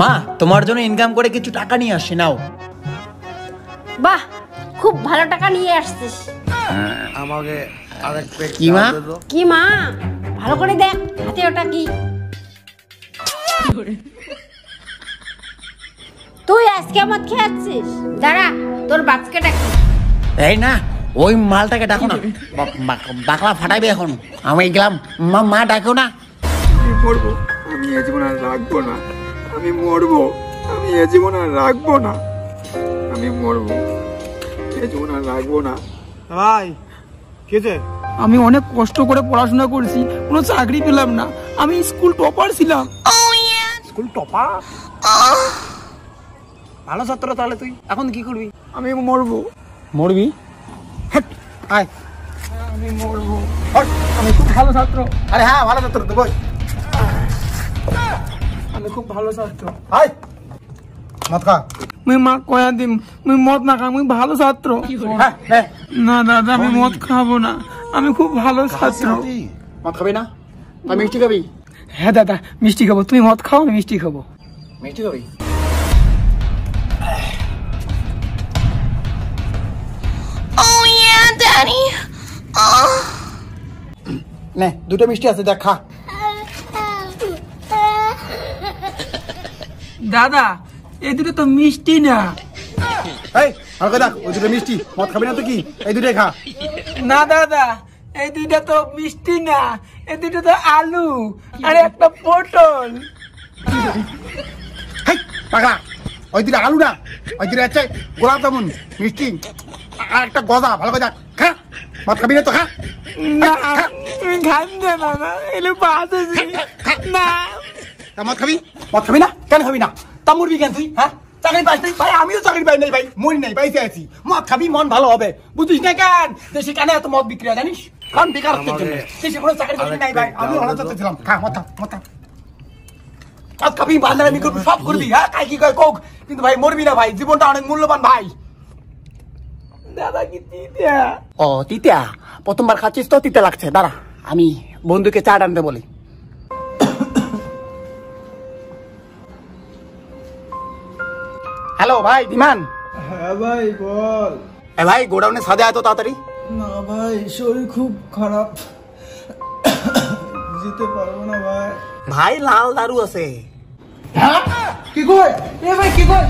মা তোমার জন্য ইনকাম করে কিছু টাকা নিয়ে আসি, নাও। বাহ, খুব ভালো টাকা নিয়ে আসছিস। আমাকে আরেক প্লেট কি মা? কি মা, ভালো করে দেখ হাতে ওটা কি। তুই আজকে মদ খেয়েছিস? দাঁড়া, তোর বাপকে ডাকি। এই না, ওই মালটাকে ডাকো না, বাকলা ফাটাইবে এখন। আমি গেলাম, মা ডাকো না। আমি মরবো, আমি এ জীবন আর রাখবো না। আমি মরবো, আমি এ জীবন আর রাখবো না। আমি মরবো, এ জীবন আর রাখবো না। ভাই কেছে? আমি অনেক কষ্ট করে পড়াশোনা করেছি, কোনো চাকরি পেলাম না। আমি স্কুল টপার ছিলাম। School topper? ভালো ছাত্র তাহলে তুই এখন কি করবি? আমি মরবো। মরবি? আয়, আমি মরবো। আমি খুব ভালো ছাত্র। আরে হ্যাঁ ভালো ছাত্র তো, বই। আমি খুব ভালো ছাত্র। আয় মদ খা। মুই মা কয়া দিম, মুই মদ না খা, মুই ভালো ছাত্র। হ্যাঁ নে। না দাদা, আমি মদ খাবো না। আমি খুব ভালো ছাত্র। মদ খাবি না? আমি মিষ্টি খাবি? হ্যাঁ দাদা, মিষ্টি খাবো। তুমি মদ খাও, আমি মিষ্টি খাবো। মিষ্টি খাবি? নে, দুটো মিষ্টি আছে, দেখ খা। দাদা, এই দুটো তো মিষ্টি না। এই হালকা দেখ, ওই দুটো মিষ্টি। মদ খাবি না তো কি? এই দুটোই খা। না দাদা, এই দুইটা তো মিষ্টি না, এই দুটো তো আলু আর একটা পটল। হেই পাগলা, ওই দুটো আলু না, ওই দুটো হচ্ছে গোলাপ জামুন মিষ্টি আর একটা গজা। ভালো করে দেখ, খা। মদ খাবি না তো খা। না, তুমি খান দে না, এলে পাস না। মদ খাবি? মদ খাবি না? কেন খাবি না? তা মরবি কেন তুই? হ্যাঁ, চাকরি পাইস নাই? ভাই আমিও চাকরি পাই নাই, ভাই মরি নাই, পাইতে আছি। মদ খাবি, মন ভালো হবে, বুঝিস না কেন? দেশে কেন এত মদ বিক্রি হয় জানিস? কারণ বেকারত্বের জন্য। দেশে কোনো চাকরি বাকরি নাই ভাই, আমি ভালো চাচ্ছিলাম। খা, মদ খা, মদ খা। মদ খাবি, বান্দারামি করবি, সব করবি, হ্যাঁ, কাই কি কয় কোক, কিন্তু ভাই মরবি না ভাই, জীবনটা অনেক মূল্যবান ভাই। দাদা কি তিতা? ও তিতা, প্রথমবার খাচ্ছিস তো তিতা লাগছে। দাঁড়া, আমি বন্ধুকে চা আনতে বলি। হ্যালো ভাই বিমান। হ্যাঁ ভাই বল। এ ভাই, গোডাউনে সাদে আয় তো তাড়াতাড়ি। না ভাই, শরীর খুব খারাপ, যেতে পারবো না ভাই। ভাই লাল দারু আছে। কি কয়? এ ভাই কি কর?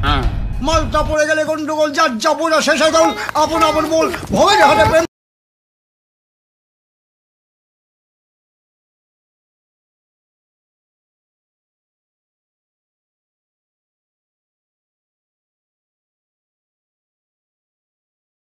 হ্যাঁ, মালটা পড়ে গেলে গন্ডগোল, যার যাবো না শেষ হয়ে গেল। আপন আপন বল, ভবে যাবে।